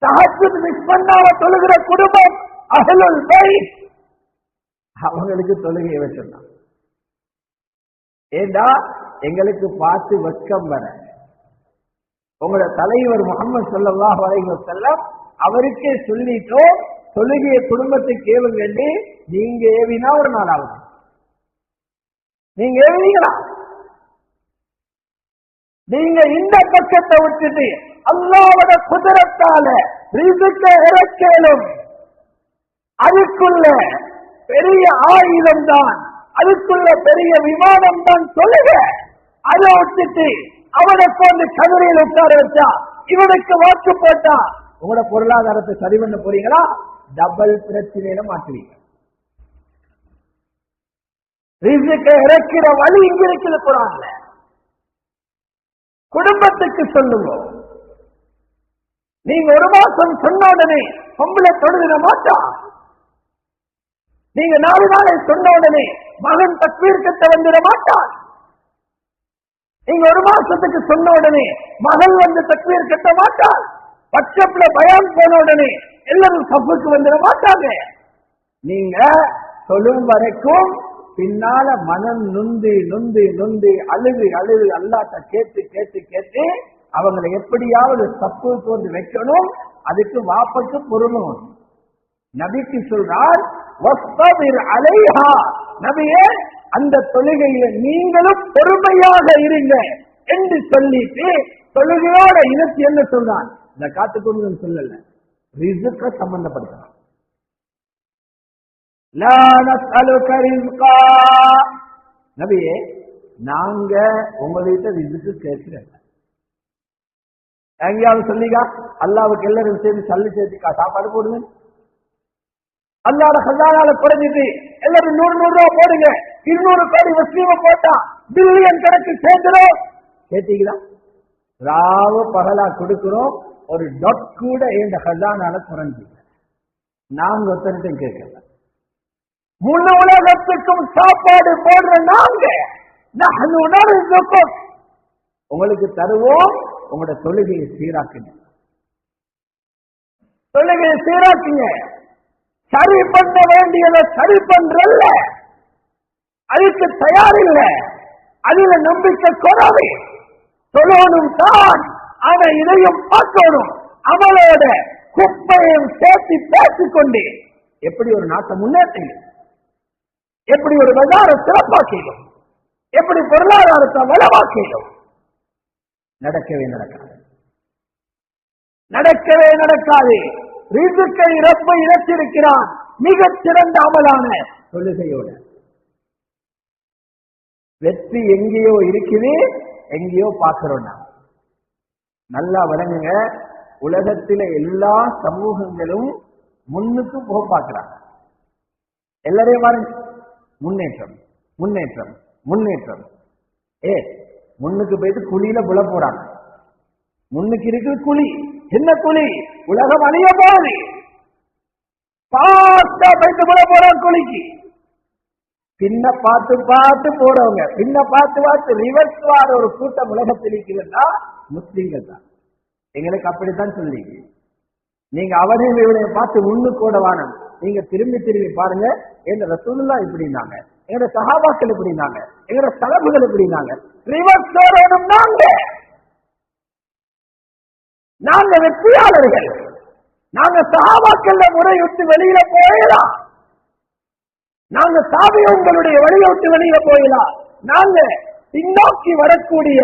தஹஜ்ஜுத் மிஸ் பண்ணாம தொழுகிற குடும்பம் அஹ்லுல் பைத். அவங்களுக்கு தொழுகை வச்சிருந்தான். ஏண்டா எங்களுக்கு பார்த்து வெட்கம் வர. உங்களோட தலைவர் முஹம்மது ஸல்லல்லாஹு அலைஹி வஸல்லம் அவருக்கே சொல்லிட்டோம், தொழுகைய குடும்பத்துக்கு ஏவுங்கன்னு. நீங்க ஏவினா ஒரு நாள் ஆகும். நீங்க ஏவினீங்களா? நீங்க இந்த பக்கத்தை விட்டுட்டு அல்லாஹ்வோட குதிரத்தால ரிஸ்கை இறக்கலும். அதுக்குள்ள பெரிய ஆயுதம் தான், அதுக்குள்ள பெரிய விமானம் தான் தொழுக. அதை விட்டுட்டு அவனுக்கு வந்து கதிரையில் உட்கார வச்சா, இவனுக்கு வாக்கு போட்டா, உங்களோட பொருளாதாரத்தை சரி பண்ண போறீங்களா? டபுள் பிரச்சனையில மாற்றுவீங்க. ரிஸ்கை இறக்கிற வழி இங்க இருக்குது குர்ஆன்ல. குடும்பத்துக்கு சொல்லுங்க. நீங்க 1 மாசம் சொன்ன உடனே பொம்பளை தொழுகிற மாட்டா. நீங்க 4 நாளை சொன்ன உடனே மகன் தக்பீர் கட்ட வந்துட மாட்டான். நீங்க 1 மாசத்துக்கு சொன்ன உடனே மகள் வந்து தக்பீர் கட்ட மாட்டாள். வாட்ஸ்அப்ல பயான் போன உடனே எல்லாரும் சப்புக்கு வந்துட மாட்டாங்க. நீங்க சொல்லும் வரைக்கும் பின்னால மனம் நொந்து நொந்து நொந்து அழுது அழுது அல்லாஹ்ட்ட கேட்டு கேட்டு கேட்டு அவங்களை எப்படியாவது சப்பு கொண்டு வைக்கணும். அதுக்கு வாப்பக்கு பொறுமை. நபிக்கு சொல்றார் வஸ்தபிர் அலைஹா. நபியே அந்த தொழுகையில நீங்களும் பொறுமையாக இருங்க என்று சொல்லிட்டு தொழுகையோட இனத்து என்ன சொல்றான்? இந்த காத்துக்கொண்டு சொல்லல, ரிஸ்க சம்பந்தப்படுத்தலாம். லா நஸ்அலுக ரிஸ்கா. நபியே நாங்க உங்கள்கிட்ட ரிஸ்க் கேட்கிறோம். எங்கேயாவது சொல்லிக்கா அல்லாவுக்கு எல்லாரும் சேர்ந்து சல்லி சேர்த்துக்கா சாப்பாடு போடுங்க. அல்லாத கல்லால குறைஞ்சிட்டு எல்லாரும் 100 ரூபாய் போடுங்க, 200 கோடி முஸ்லீம போட்டா பில்லியன் கணக்கு சேர்ந்துடும். கேட்டீங்களா? ராவு பகலா கொடுக்கிறோம், ஒரு டொட் கூட இந்த ஹசானால குறைஞ்சி நாங்க ஒருத்தருக்கும் கேட்கல. முழு உலகத்துக்கும் சாப்பாடு போடுற நாங்க உங்களுக்கு தருவோம். உங்களோட தொழுகையை சீராக்குங்க, தொழுகையை சீராக்குங்க. சரி பண்ண வேண்டியதை சரி பண்றல்ல, அதுக்கு தயாரில்லை, அதுல நம்பிக்கை குறைவு. சொல்லணும் தான், ஆனா இதையும் பார்க்கணும். அவளோட குப்பையும் சேர்த்து பேசிக்கொண்டு எப்படி ஒரு நாட்டை முன்னேற்றம், எப்படி ஒரு பஜார சிறப்பாக்கிடும், எப்படி பொருளாதாரத்தை வளமாக்கிடும். நடக்கவே நடக்காது, நடக்கவே நடக்காது. ரிசுக்கை ரப்பை இழத்திருக்கிறான் மிகச் சிறந்த அமலான தொழுகையோட. வெற்றி எங்கேயோ இருக்குது, எங்கேயோ பார்க்கிறோம். நல்லா வழங்குங்க. உலகத்தில எல்லா சமூகங்களும் முன்னுக்கு போக பார்க்கிறாங்க. எல்லாரையும் பாருங்க, முன்னேற்றம் முன்னேற்றம் முன்னேற்றம். முன்னுக்கு போயிட்டு குழியில புல போறாங்க. முன்னுக்கு இருக்கு குழி. என்ன குழி? உலகம் அழிய போகுது. பாஸ்டா போயிட்டு புல போறாங்க குழிக்கு. பின்ன பார்த்து பார்த்து போறவங்க, பின்ன பார்த்து பார்த்து ரிவர்ஸ் வார ஒரு கூட்டம் உலகத்தில் இருக்கிறதா முஸ்லிம்கள் தான். எங்களுக்கு அப்படித்தான் சொல்லி, நீங்க அவரையும் இவரையும் பார்த்து முன்னுக்கூட வானம். நீங்க திரும்பி திரும்பி பாருங்க. எங்க ரசூலுல்லாஹ் இப்படினாங்க, எங்க சஹாபாக்கள் இப்படினாங்க, எங்க சலபுகள் இப்படினாங்க. ரிவர்ஸ் வரணும். நாங்க வெற்றியாளர்கள். நாங்க சஹாபாக்கள் முறையிட்டு வெளியில போயிடலாம். நாங்க சாபியங்களுடைய வழியை விட்டு வெளியில போயிடலாம். நாங்க பின்னோக்கி வரக்கூடிய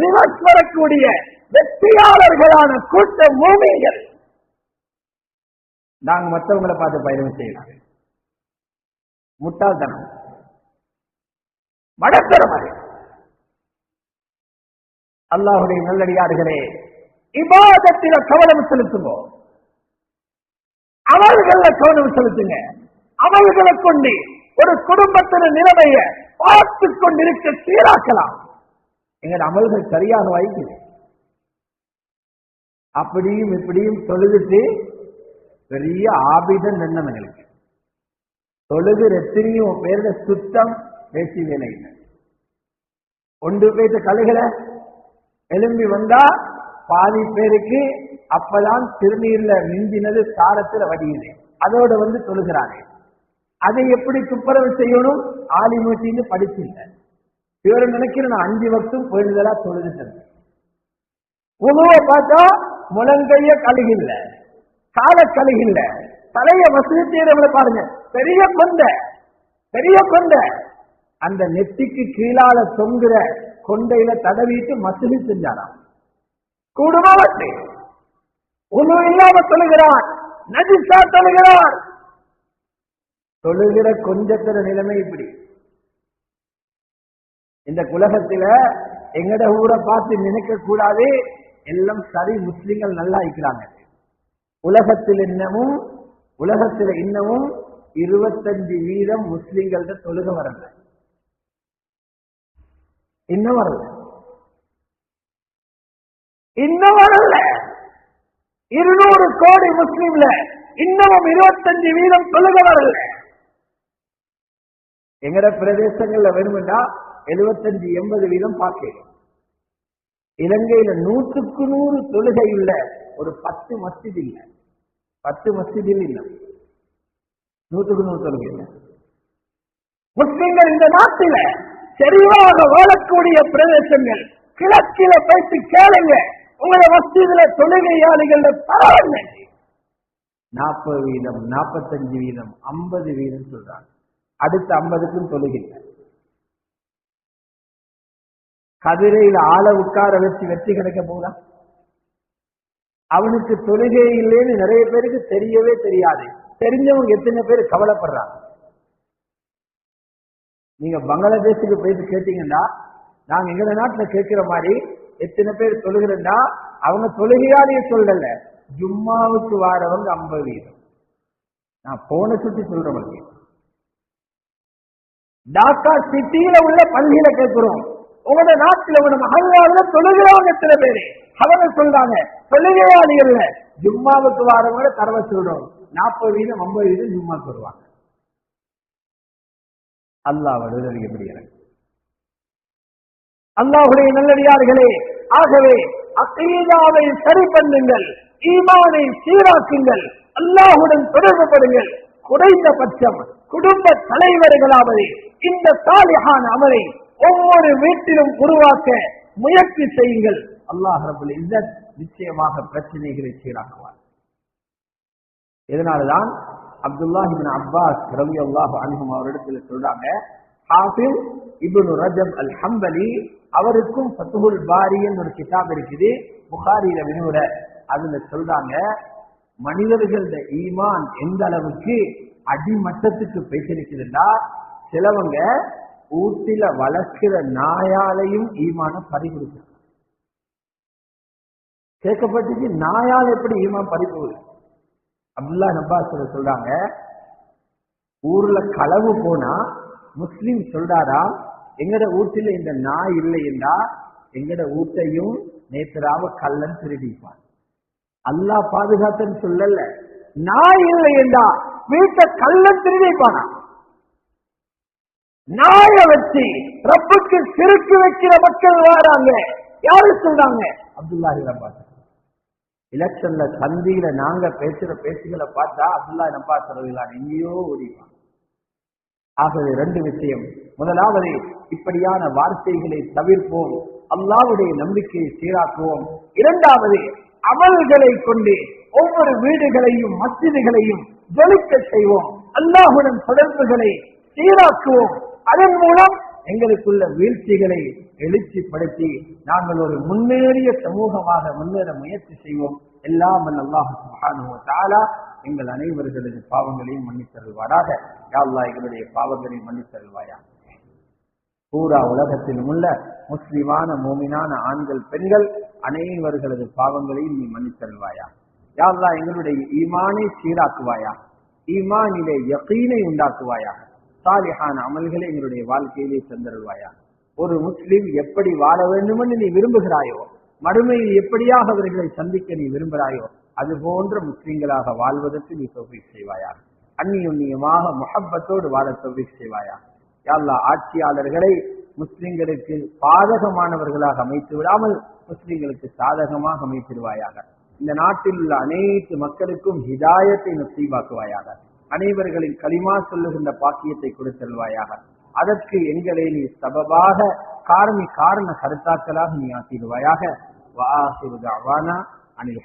ரிவர்ஸ் வரக்கூடிய வெற்றியாளர்களான கூட்ட மூமிகள். நாங்க மற்றவங்களை பார்த்து பயணம் செய்யலாம். முட்டாள்தனம், மடத்தரமாக. அல்லாஹுடைய நல்லடியார்களே, இபாதத்தில கவனம் செலுத்துவோம். அமல்கள கவனம் செலுத்துங்க. அமல்களை கொண்டு ஒரு குடும்பத்தின நிலைமையை பார்த்து கொண்டிருக்க சீராக்கலாம். எங்க அமல்கள் சரியாக வைக்குது. அப்படியும் இப்படியும் தொழுதுட்டு பெரிய ஆபிதம் எண்ணம் எங்களுக்கு. தொழுது எத்தனையும் பேருட சுத்தம் பேசி வேலை இல்லை. ஒன்று பேர்த்த கலைகளை எழும்பி வந்தா பாதி பேருக்கு அப்பதான் திருநீர்ல மிஞ்சினது சாரத்துல வடியுது. அதோட வந்து தொழுகிறாங்க. அதை எப்படி துப்புரவு செய்யணும்? ஆலிமூட்டின்னு படிச்சில்லை. இவரை நினைக்கிற நான் 5 வக்தும் போயிடுதலா தொழுது. உணவை பார்த்தா முழங்கைய கழுகில்ல, கால கழுகில்ல, தலைய வசதி செய்யறவங்களை பாருங்க, பெரிய கொண்ட அந்த நெத்திக்கு கீழால தொங்குற கொண்டையில தடவிட்டு மசூதி செஞ்சாராம். கூடுமா வட்டி உணவு இல்லாம தொழுகிறான், நஜிசா தொழுகிறான். தொழுகிற கொஞ்சத்தின நிலைமை இப்படி. இந்த உலகத்தில எங்கட ஊரை பார்த்து நினைக்க கூடாது, எல்லாம் சரி முஸ்லிம்கள் நல்லா இருக்கிறாங்க. உலகத்தில் இன்னமும் 25% முஸ்லிம்கள்ட்ட தொழுக வரல. இன்னும் வரல. 200 கோடி முஸ்லிம்ல இன்னமும் 25% தொழுக வரல. எங்கட பிரதேசங்கள்ல வேணும்னா 75-80% பார்க்கிறோம். இலங்கையில 100க்கு 100 தொழுகை உள்ள ஒரு 10 மஸ்ஜித் இல்ல. 10 மஸ்ஜிதில் இல்ல, 100க்கு 100 தொழுகை இல்லை. முஸ்லிம்கள் இந்த நாட்டில செறிவாக வாழக்கூடிய பிரதேசங்கள் கிழக்கில போயிட்டு கேளுங்க, உங்களை மஸ்ஜிதுல தொழுகையாளிகள் பரவாயில்ல. 40%, 45%, 50% சொல்றாங்க. அடுத்த 50க்கும் தொழுகின்ற கதிரையில் ஆளை உட்கார வச்சு வெற்றி கிடைக்க போதா? அவனுக்கு தொழுகை இல்லைன்னு நிறைய பேருக்கு தெரியவே தெரியாது. தெரிஞ்சவங்க எத்தனை பேர் கவலைப்படுறாங்க. நீங்க பங்களாதேஷுக்கு போயிட்டு கேட்டீங்கன்னா, நாங்க எங்க நாட்டுல கேட்கிற மாதிரி எத்தனை பேர் தொழுகிறா, அவங்க தொழுகையாலேயே சொல்லல, ஜும்மாவுக்கு வாரவங்க 50%. நான் போன சுத்தி சொல்றவங்க டாக்கா சிட்டியில உள்ள பள்ளியில கேட்கிறோம், உங்களோட நாட்டில் உங்களோட மஹல்லாவுல தொழுகிறவங்க சில பேரு அவங்க சொல்றாங்க தொழுகையாளிகள் ஜும்மாவுக்கு வாரவங்க தரவ சொல்றோம் 40 வீதம் 50 வீதம் ஜும்மாக்கு வருவாங்க. அல்லாஹ் வருகிறது. அல்லாஹ்வுடைய நல்லடியார்களே, ஆகவே அகீதாவை சரி பண்ணுங்கள், ஈமானை சீராக்குங்கள், அல்லாஹ்வுடன் தொடர்பு படுங்கள். குறைந்தபட்சம் குடும்ப தலைவர்களாவது இந்த சாலிஹான அமலை ஒவ்வொரு வீட்டிலும் உருவாக்க முயற்சி செய்யுங்கள். அல்லாஹ் ரப்பல் இஸ்ஸத் நிச்சயமாக பிரச்சனைகளை சீராக்குவார். இதனால்தான் அப்துல்லாஹ் இப்னு அப்பாஸ் ரலியல்லாஹு அன்ஹும் அவரிடத்தில் சொல்றாங்க, ஹாஃபிஸ் இப்னு ரஜப் அல் ஹம்பலி அவருக்கும் ஃபத்ஹுல் பாரின்னு ஒரு கிதாப் இருக்குது, புகாரியில வினூர. அதுல சொல்றாங்க, மனிதர்களுடைய ஈமான் எந்த அளவுக்கு அடிமட்டத்துக்கு பேசிருக்குதுன்னா, சிலவங்க ஊட்டில வளர்க்கிற நாயாலையும் ஈமான பறிகொடுக்க கேட்கப்பட்டுச்சு. நாயால் எப்படி ஈமான் பறிபோகுது? அப்துல்லா அப்பாஸ் சொல்றாங்க, ஊர்ல களவு போனா முஸ்லிம் சொல்றாரா, எங்கட வீட்டில இந்த நாய் இல்லை என்றா எங்கட வீட்டையும் நேற்றாவ கள்ளன் திருடிப்பான். அல்லாஹ் பாதுகாத்தன்னு சொல்லல, நாய் இல்லை என்றா வீட்டை கள்ளன் திருடிப்பானா? நாய வச்சு ரப்புக்கு சிறுக்கு வைக்கிற மக்கள் வராங்க. யாரு சொல்றாங்க? அப்துல்லாஹி அப்பாஸ். எலெக்ஷன்ல சந்தியில நாங்க பேசுற பேச்சுகளை பார்த்தா அப்துல்லாஹி அப்பாஸ் ரலியல்லாஹு எங்கேயோ ஓடிப்பான். ஆகவே 2 விஷயம். முதலாவது, இப்படியான வார்த்தைகளை தவிர்ப்போம், அல்லாஹ்வுடைய நம்பிக்கையை சீராக்குவோம். 2வது, அமல்களை கொண்டு ஒவ்வொரு வீடுகளையும் மஸ்ஜிதுகளையும் ஜொலிக்க செய்வோம், அல்லாஹ்வுடன் தொடர்புகளை சீராக்குவோம். அதன் மூலம் எங்களுக்குள்ள வீழ்ச்சிகளை எழுச்சிப்படுத்தி நாங்கள் ஒரு முன்னேறிய சமூகமாக முன்னேற முயற்சி செய்வோம். எல்லாம் அல்லாஹ் சுப்ஹானஹு வ தஆலா எங்கள் அனைவர்களது பாவங்களையும் மன்னித்தருள்வாராக. யா அல்லாஹ் எங்களுடைய பாவங்களை மன்னித்தருள்வாயா. பூரா உலகத்திலும் உள்ள முஸ்லிமான மூமினான ஆண்கள் பெண்கள் அனைவர்களது பாவங்களையும் நீ மன்னித்தருள்வாயா. யா அல்லாஹ் எங்களுடைய ஈமானை சீராக்குவாயா, ஈமானிலே யகீனை உண்டாக்குவாயா, சாலிஹான அமல்களை எங்களுடைய வாழ்க்கையிலே தந்தருள்வாயா. ஒரு முஸ்லிம் எப்படி வாழ வேண்டும் என்று நீ விரும்புகிறாயோ, மறுமையில் எப்படியாக அவர்களை சந்திக்க நீ விரும்புகிறாயோ, அது போன்ற முஸ்லிம்களாக வாழ்வதற்கு நீ தௌஃபீக் செய்வாயா. அந்நியுன்னியமாக முஹப்பத்தோடு வாழ தௌஃபீக் செய்வாயா. யா அல்லாஹ் ஆட்சியாளர்களை முஸ்லிம்களுக்கு பாதகமானவர்களாக அமைத்து விடாமல் முஸ்லிம்களுக்கு சாதகமாக அமைத்திடுவாயாக. இந்த நாட்டில் உள்ள அனைத்து மக்களுக்கும் ஹிதாயத்தை நசீபாக்குவாயாக. அனைவர்களின் கலிமா சொல்லுகின்ற பாக்கியத்தை கொடுத்தல்வாயாக. அதற்கு எங்களை நீ சபபாக காரண கருத்தாக்களாக நீ ஆக்கிடுவாயாக. வஆஹிரு தஅவானா அனில்